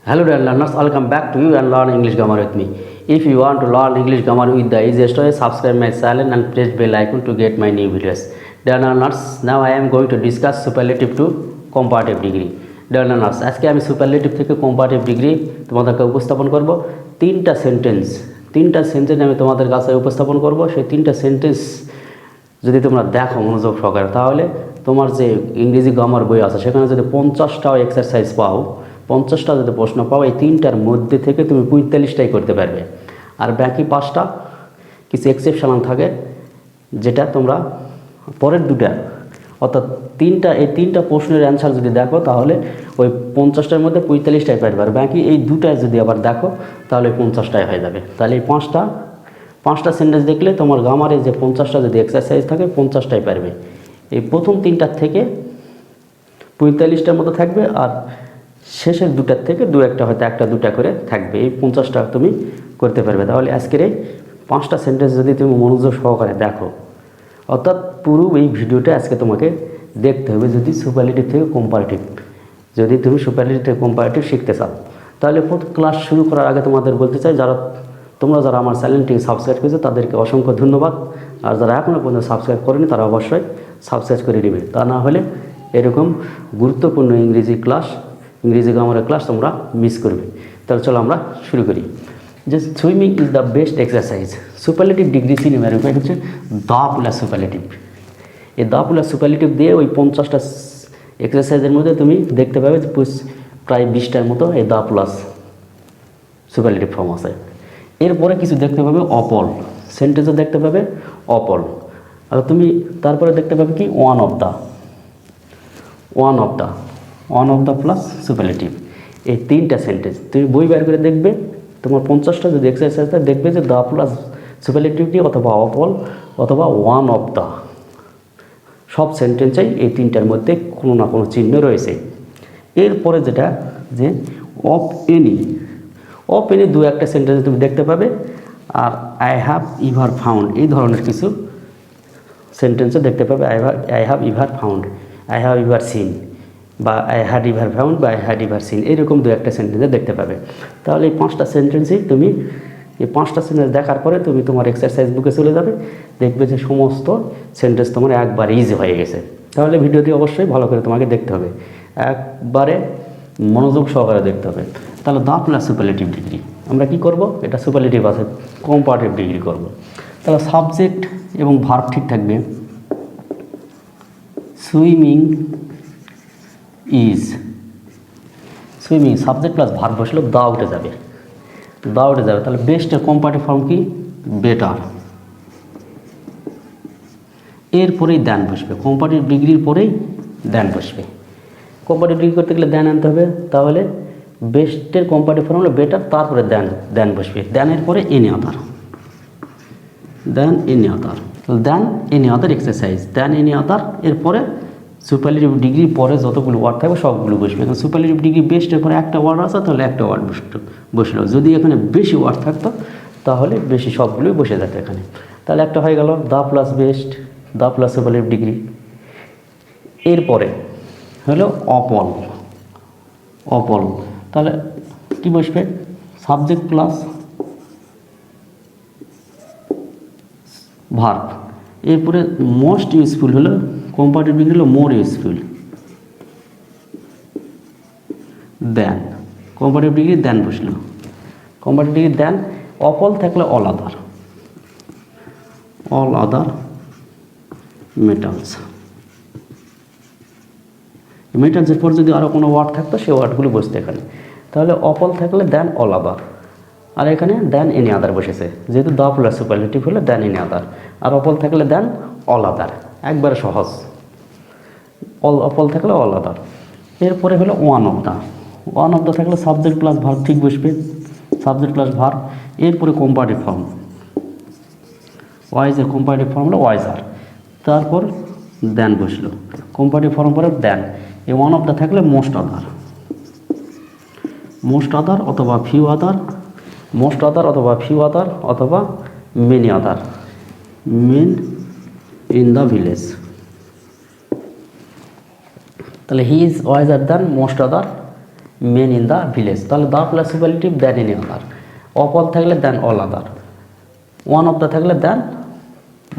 Hello dear learners, welcome back to you and learn English grammar with me. If you want to learn English grammar with the easiest way, subscribe my channel and press bell icon to get my new videos. Dear learners, now I am going to discuss superlative to comparative degree. Dear learners, আজকে আমি superlative থেকে comparative degree তোমাদেরকে উপস্থাপন করব। তিনটা sentence আমি তোমাদের কাছে উপস্থাপন করব। সেই তিনটা সেন্টেন্স যদি তোমরা দেখো মনোযোগ সহকারে, তাহলে তোমার যে ইংরেজি গ্রামার বই আছে সেখানে যদি 50টা এক্সারসাইজ পাও, 50টা যদি প্রশ্ন পাও, এই তিনটার মধ্যে থেকে তুমি 45টাই করতে পারবে। আর বাকি 5টা কিছু এক্সেপশনাল থাকে, যেটা তোমরা পরের দুটা অর্থাৎ এই তিনটা প্রশ্নের অ্যান্সার যদি দেখো তাহলে ওই 50টার মধ্যে 45টাই পারবে। আর বাকি এই দুটায় যদি আবার দেখো তাহলে 50টাই হয়ে যাবে। তাহলে এই পাঁচটা সেন্টেন্স দেখলে তোমার গ্রামারে যে 50টা যদি এক্সারসাইজ থাকে 50টাই পারবে। এই প্রথম তিনটার থেকে 45টার মতো থাকবে, আর শেষের দুটার থেকে দু একটা হয়তো একটা দুটা করে থাকবে। এই 50টা তুমি করতে পারবে। তাহলে আজকের এই 5টা সেন্টেন্স যদি তুমি মনোযোগ সহকারে দেখো, অর্থাৎ পুরো এই ভিডিওটা আজকে তোমাকে দেখতে হবে যদি সুপারলেটিভ থেকে কম্পারেটিভ শিখতে চাও। তাহলে ক্লাস শুরু করার আগে তোমাদের বলতে চাই, তোমরা যারা আমার চ্যানেলটি সাবস্ক্রাইব করেছো তাদেরকে অসংখ্য ধন্যবাদ। আর যারা এখনও পর্যন্ত সাবস্ক্রাইব করেনি তারা অবশ্যই সাবস্ক্রাইব করে নেবে, তা না হলে এরকম গুরুত্বপূর্ণ ইংরেজি গ্রামারের ক্লাস তোমরা মিস করবে। তাহলে চলো আমরা শুরু করি। যে swimming is the best exercise. Superlative degree সিনেমার উপায় হচ্ছে দ্য প্লাস সুপারলেটিভ। এই দ্য প্লাস সুপারলেটিভ দিয়ে ওই 50টা এক্সারসাইজের মধ্যে তুমি দেখতে পাবে প্রায় 20টার মতো এই দ্য প্লাস সুপারলেটিভ ফর্ম আছে। এরপরে কিছু দেখতে পাবে অপল, সেন্টেন্সও দেখতে পাবে অপল। আর তুমি তারপরে দেখতে পাবে কি one of the plus superlative. এই তিনটা সেন্টেন্স তুমি বই বের করে দেখবে, তোমার 50টা যদি এক্সারসাইজ থাকে দেখবে যে দ্য প্লাস সুপারলেটিভটি অথবা অপল অথবা ওয়ান অফ দ্য, সব সেন্টেন্সেই এই তিনটার মধ্যে কোনো না কোনো চিহ্ন রয়েছে। এরপরে যেটা যে অফ এনি দু একটা সেন্টেন্স তুমি দেখতে পাবে। আর আই হ্যাভ ইভার ফাউন্ড এই ধরনের কিছু সেন্টেন্সও দেখতে পাবে। I have ever found, I have ever seen, বা আই হ্যাড ইভার ফাউন্ড বা আই হ্যাড ইভার সিন, এরকম দু একটা সেন্টেন্সে দেখতে পাবে। তাহলে এই 5টা সেন্টেন্সেই তুমি এই 5টা সেন্টেন্স দেখার পরে তুমি তোমার এক্সারসাইজ বুকে চলে যাবে, দেখবে যে সমস্ত সেন্টেন্স তোমার একবার ইজি হয়ে গেছে। তাহলে ভিডিওটি অবশ্যই ভালো করে তোমাকে দেখতে হবে, একবারে মনোযোগ সহকারে দেখতে হবে। তাহলে দ্য প্লাস সুপারলেটিভ ডিগ্রি আমরা কি করব, এটা সুপারলেটিভ আছে, কম্পারেটিভ ডিগ্রি করব। তাহলে সাবজেক্ট এবং ভার্ব ঠিক থাকবে। সুইমিং সাবজেক্ট প্লাস ভার্ব বসলে দা উঠে যাবে। তাহলে বেস্টের কম্পারেটিভ ফর্ম কি বেটার। এরপরেই দেন বসবে, কম্পারেটিভ ডিগ্রির পরেই দেন বসবে। কম্পারেটিভ ডিগ্রি করতে গেলে দেন আনতে হবে। তাহলে বেস্টের কম্পারেটিভ ফর্ম হলো বেটার, তারপরে দেন বসবে। দেনের পরে এনি আদার, দেন এনি আদার এক্সারসাইজ, দেন এনি আদার। এরপরে সুপারলেটিভ ডিগ্রির পরে যতগুলো ওয়ার্ড থাকবে সবগুলো বসবে। এখন সুপারলেটিভ ডিগ্রি বেস্টের পরে একটা ওয়ার্ড আছে, তাহলে একটা ওয়ার্ড বসলো। যদি এখানে বেশি ওয়ার্ড থাকতো তাহলে বেশি সবগুলোই বসে যেত এখানে। তাহলে একটা হয়ে গেল the plus best, the plus superlative degree. এরপরে হলো অপল। তাহলে কি বসবে সাবজেক্ট প্লাস ভার্ব। এরপরে মোস্ট ইউজফুল হলো কম্পারেটিভ ডিগ্রি হলো মোর ইউজফুল, দেন কম্পারেটিভ ডিগ্রি দেন বসলো। কম্পারেটিভ ডিগ্রি দেন। অপল থাকলে অল আদার মেটালসের পর যদি আরও কোনো ওয়ার্ড থাকতো সেই ওয়ার্ডগুলো বসতো এখানে। তাহলে অপল থাকলে দেন অল আদার, আর এখানে দেন এনি আদার বসেছে, যেহেতু দ্য প্লাস সুপারলেটিভ হলে দেন এনি আদার। আর অপল থাকলে দেন অল আদার, একবারে সহজ। অপল থাকলে অল আদার। এরপরে হলো ওয়ান অফ দ্য থাকলে সাবজেক্ট প্লাস ভার্ব ঠিক বসবে, সাবজেক্ট প্লাস ভার্ব। এরপরে কম্পারেটিভ ফর্ম, ওয়াইজের কম্পারেটিভ ফর্ম হলো ওয়াইজার, তারপর দেন বসলো। কম্পারেটিভ ফর্ম পরে দেন। এই ওয়ান অফ দ্য থাকলে মোস্ট আদার অথবা ফিউ আদার, অথবা many other, men in the village. তাহলে he is wiser than most other men in the village. তাহলে the plus superlative than any other, of all থাকলে than all other, one of the থাকলে than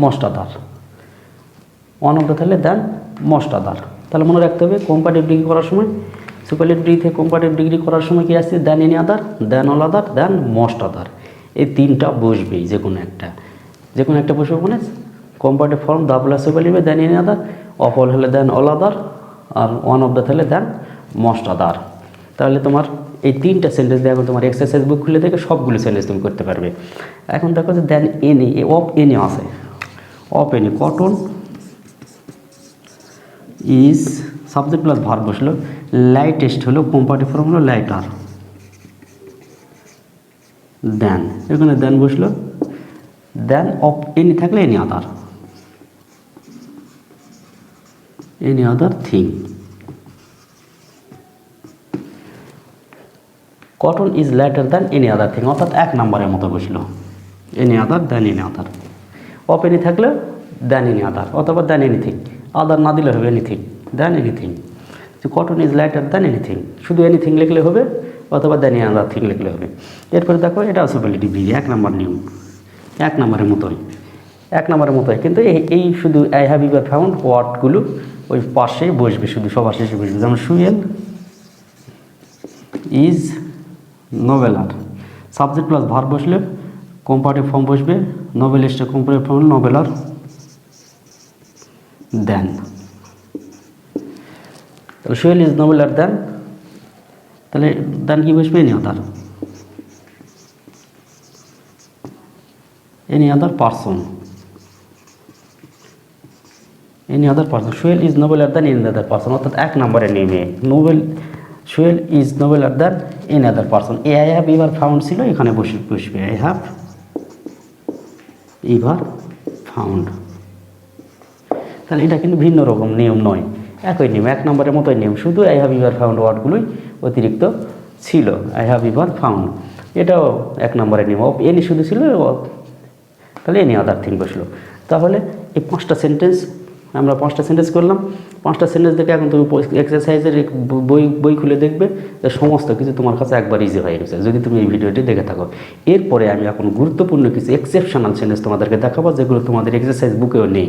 most other, one of the থাকলে than most other. তাহলে মনে রাখতে হবে comparative degree করার সময়, সুপারলেটিভ ডিগ্রি থেকে কম্পারেটিভ ডিগ্রি করার সময় কি আসছে, than any other, than all other, than most other, এই তিনটা বসবেই, যে কোনো একটা বসবে। মানে comparative form the plus superlative than any other, of all হলে দ্যান অল আদার, আর ওয়ান অফ দ্য থাকলে দ্যান মোস্ট আদার। তাহলে তোমার এই তিনটা সেন্টেন্স দিয়ে এখন তোমার এক্সারসাইজ বুক খুলে দেখে সবগুলো সেন্টেন্স তুমি করতে পারবে। এখন দেখো যে দ্যান এনি, অফ এনি আছে, of any, cotton is subject plus verb বসলো, লাইটেস্ট হলো কম্পারেটিভ ফর্ম হলো লাইটার, দেন এখানে দেন বসলো, দেন অফ এনি থাকলে any other thing. Cotton is lighter than any other thing, অর্থাৎ এক নম্বরের মতো বসলো, any other than any other, of any থাকলে দ্যান এনি আদার, অথবা দ্যান এনিথিং, আদার না দিলে হবে anything, than anything. Cotton is lighter than anything, শুধু এনিথিং লিখলে হবে, অথবা দ্যান এনি আদার থিং লিখলে হবে। এরপরে দেখো এটা সুপারলেটিভ ডিগ্রি, এক নম্বর নিয়ম, এক নম্বরের মতোই, কিন্তু এই শুধু আই হ্যাভ ইভার ফাউন্ড ওয়ার্ডগুলো ওই পাশেই বসবে, শুধু সবার শেষে বসবে। যেমন সুয়েল ইজ নোবেলার, সাবজেক্ট প্লাস ভার্ব বসলে কম্পারেটিভ ফর্ম বসবে, নোবেলিস্টের কম্পারেটিভ ফর্ম নোবেলার, দেন। তাহলে সুয়েল ইজ নোবেলার দেন, তাহলে দেন কি বসবে, any other person, Sewell is nobler than any other person, অর্থাৎ এক নম্বরে নেমে Sewell is nobler than any other person. I have ever found ছিল, এখানে বসবে আই হ্যাভ ইভার ফাউন্ড। তাহলে এটা কিন্তু ভিন্ন রকম নিয়ম নয়, একই নিয়ম, এক নম্বরের মতোই নিয়ম, শুধু আই হ্যাভ ইভার ফাউন্ড ওয়ার্ডগুলোই অতিরিক্ত ছিল। আই হ্যাভ ইভার ফাউন্ড এটাও এক নম্বরের নিয়ম, অফ এনি শুধু ছিল, তাহলে এনি আদার থিং বসলো। তাহলে এই পাঁচটা সেন্টেন্স করলাম, পাঁচটা সেন্টেন্স দেখে এখন তুমি এক্সারসাইজের বই খুলে দেখবে যে সমস্ত কিছু তোমার কাছে একবার ইজি হয়ে গেছে, যদি তুমি এই ভিডিওটি দেখে থাকো। এরপরে আমি এখন গুরুত্বপূর্ণ কিছু এক্সেপশনাল সেন্টেন্স তোমাদেরকে দেখাবো, যেগুলো তোমাদের এক্সারসাইজ বুকেও নেই,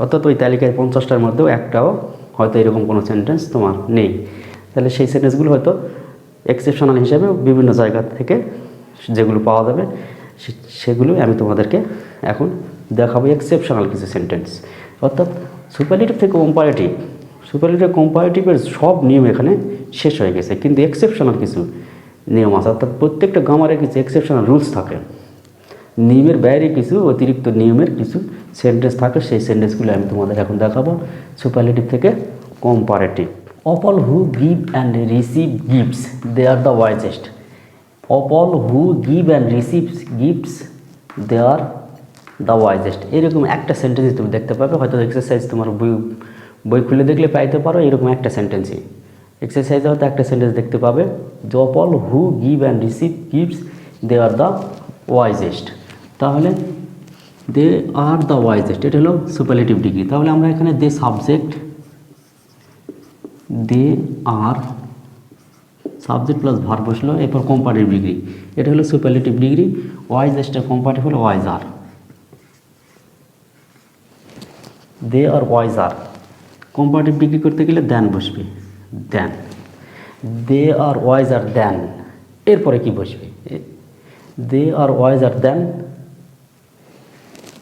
অর্থাৎ ওই তালিকায় 50টার মধ্যেও একটাও হয়তো এরকম কোনো সেন্টেন্স তোমার নেই। তাহলে সেই সেন্টেন্সগুলো হয়তো এক্সেপশনাল হিসেবে বিভিন্ন জায়গা থেকে যেগুলো পাওয়া যাবে সেগুলো আমি তোমাদেরকে এখন দেখাবো, এক্সেপশনাল কিছু সেন্টেন্স। অর্থাৎ সুপারলেটিভ থেকে কম্পারেটিভের সব নিয়ম এখানে শেষ হয়ে গেছে, কিন্তু এক্সেপশনাল কিছু নিয়ম আছে, অর্থাৎ প্রত্যেকটা গ্রামারের কিছু এক্সেপশনাল রুলস থাকে, নিয়মের বাইরে কিছু অতিরিক্ত নিয়মের কিছু সেন্টেন্স থাকে, সেই সেন্টেন্সগুলো আমি তোমাদের এখন দেখাবো সুপারলেটিভ থেকে comparative. Of all who give and receive gifts they are the wisest, of all who give and receive gifts they are the wisest, এরকম একটা সেন্টেন্স তুমি দেখতে পাবে, হয়তো এক্সারসাইজ তোমার বই খুলে দেখলে পাইতে পারো, এরকম একটা সেন্টেন্সই এক্সারসাইজে হয়তো একটা সেন্টেন্স দেখতে পাবে, যে of all who give and receive gifts they are the wisest. তাহলে দে আর দ্য ওয়াইজেস্ট এটা হলো সুপারলেটিভ ডিগ্রি। তাহলে আমরা এখানে they subject, they are subject plus verb বসলো, এরপর কম্পারেটিভ ডিগ্রি, এটা হলো সুপারলেটিভ ডিগ্রি। ওয়াইজেস্টের কম্পারেটিভ হলো wiser, they are wiser. Comparative degree করতে গেলে দেন বসবে, দেন, দে আর ওয়াইজ আর দেন, এরপরে কি বসবে, দে আর ওয়াইজ আর দেন,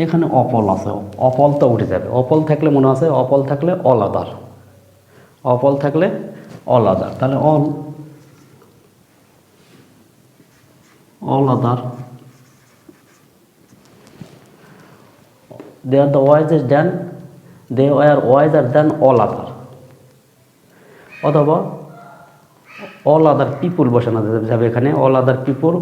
এখানে অপল আছে, অপল তো উঠে যাবে, অপল থাকলে মনে আছে, অপল থাকলে অল আদার, অপল থাকলে অল আদার, তাহলে all other, they are the wisest than, they are wiser than all other, অথবা অল আদার পিপুল বসানো যাবে, এখানে অল আদার পিপুল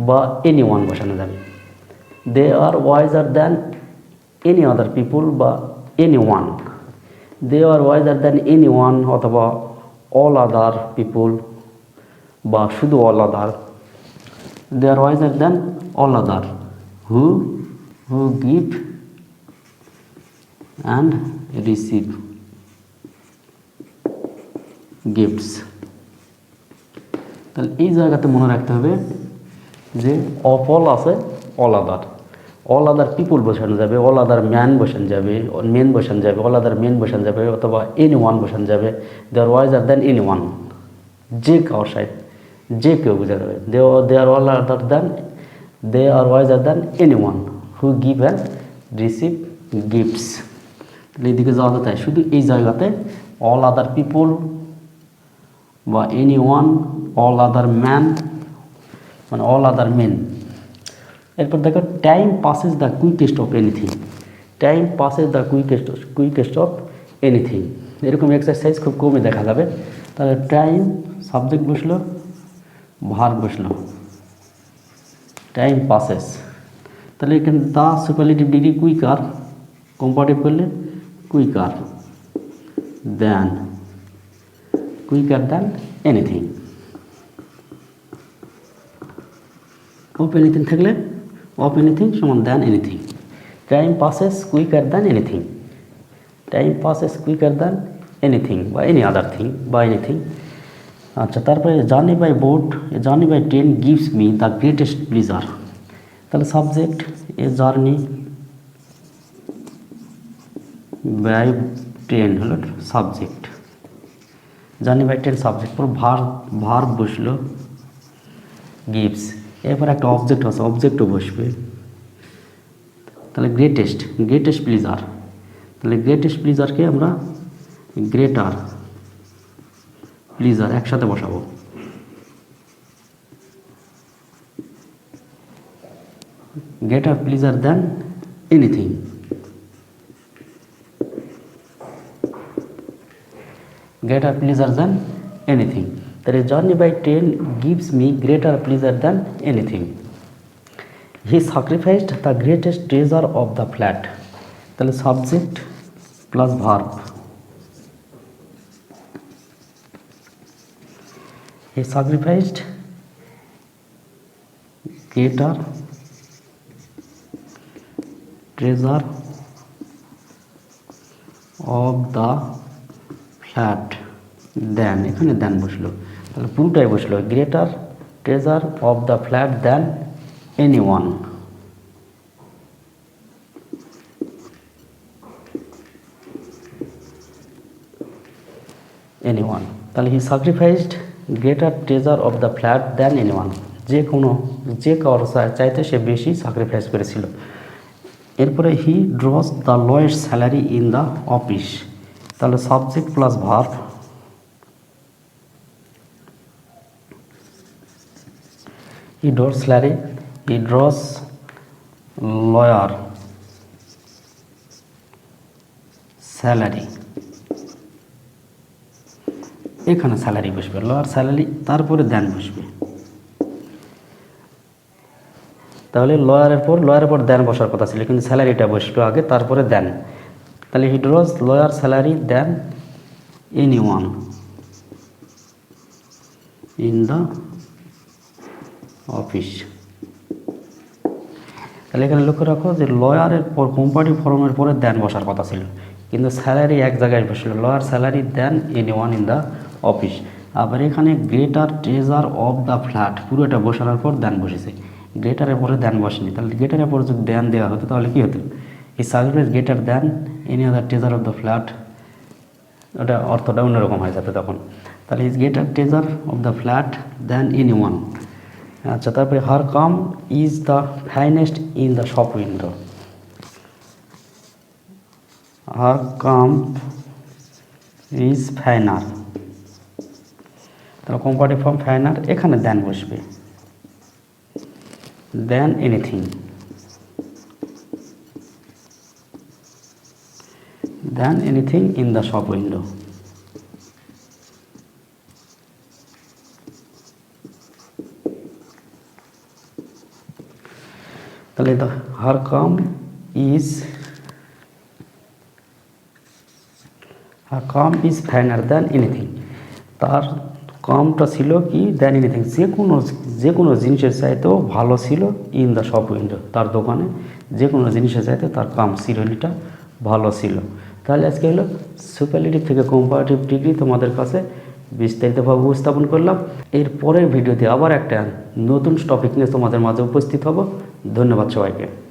বা এনি ওয়ান বসানো যাবে, they are wiser than any other people বা any one, they are wiser than any one, অথবা all other people বা শুধু all other, they are wiser than all other who give and receive gifts, তাহলে এই জায়গাতে মনে রাখতে হবে যে অল আছে অল আদার পিপুল বসানো যাবে, অল আদার ম্যান বসানো যাবে, মেন বসানো যাবে, অল আদার মেন বসানো যাবে, অথবা এনি ওয়ান বসানো যাবে। They're wiser than any one, যে কারোর সাইড, যে কেউ বোঝা যাবে। They are all other than, they are wiser than any one who give and receive gifts. এইদিকে যাওয়া তাই শুধু এই জায়গাতে অল আদার পিপুল বা any one, all other man মানে অল আদার মেন। এরপর দেখো time passes the quickest of anything, time passes the quickest of anything. এরকম এক্সারসাইজ খুব কমই দেখা যাবে। তাহলে টাইম সাবজেক্ট বসলো, ভার্ব বসলো, টাইম পাসেস। তাহলে এখানে the superlative degree quicker, comparative করলে quicker than anything. Of anything থাকলে অফ এনিথিং সমান than anything. Time passes quicker than anything, time passes quicker than anything বা এনি আদার থিং বা anything. আচ্ছা, তারপরে journey by boat, journey by train gives me the greatest pleasure. তাহলে subject এ journey by train হলো subject, journey by train subject, পর verb বসলো gives, এরপর একটা অবজেক্ট আছে, অবজেক্টও বসবে। তাহলে গ্রেটেস্ট প্লিজার, তাহলে গ্রেটেস্ট প্লিজারকে আমরা গ্রেটার প্লিজার একসাথে বসাবো। Greater pleasure than anything, greater pleasure than anything. That is, journey by train gives me greater pleasure than anything. He sacrificed the greatest treasure of the flat. তাহলে subject plus verb. He sacrificed greater treasure of the flat than, এখানে than বসলো, তাহলে পুরোটাই বসলো greater treasure of the flat than any one. তাহলে he sacrificed greater treasure of the flat than any one, যে কারোর চাইতে সে বেশি স্যাক্রিফাইস করেছিল। এরপরে he draws the lowest salary in the office, তাহলে subject plus verb, he draws salary, he draws lower salary, এখানে স্যালারি বসবে, লয়ার স্যালারি, তারপরে দেন বসবে। তাহলে লয়ারের পর দেন বসার কথা ছিল, কিন্তু স্যালারিটা বসবে আগে, তারপরে দেন। তাহলে he draws lower salary than any one in the office. তাহলে এখানে লক্ষ্য রাখো যে লয়ারের পর কম্পারেটিভ ফর্মের পরে দেন বসার কথা ছিল, কিন্তু স্যালারি এক জায়গায় বসলো, lawyer salary than any one in the office. আবার এখানে greater treasure of the flat পুরোটা বসানোর পর দেন বসেছে, গ্রেটারের পরে দেন বসেনি। তাহলে গ্রেটারের পরে যদি দেন দেওয়া হতো তাহলে কী হতো, এই service greater than any other treasure of the flat, ওটা অর্থটা অন্যরকম হয়ে যাবে তখন। তাহলে is greater treasure of the flat than any one. আচ্ছা, তারপরে her comb is the finest in the shop window, her comb is finer, তাহলে কম্পারেটিভ ফর্ম ফাইনার, এখানে দেন বসবে, than anything, than anything in the shop window. তাহলে her calm is finer than anything, তার কামটা ছিল কি দেন anything, যে কোনো জিনিসের চাইতেও ভালো ছিল ইন দ্য শপ উইন্ডো, তার দোকানে যে কোনো জিনিসের চাইতে তার কাম সিরনিটা ভালো ছিল। তাহলে আজকে হলো সুপারলেটিভ থেকে কম্পারেটিভ ডিগ্রি তোমাদের কাছে বিস্তারিতভাবে উপস্থাপন করলাম। এর পরের ভিডিওতে আবার একটা নতুন টপিক নিয়ে তোমাদের মাঝে উপস্থিত হব। ধন্যবাদ সবাইকে।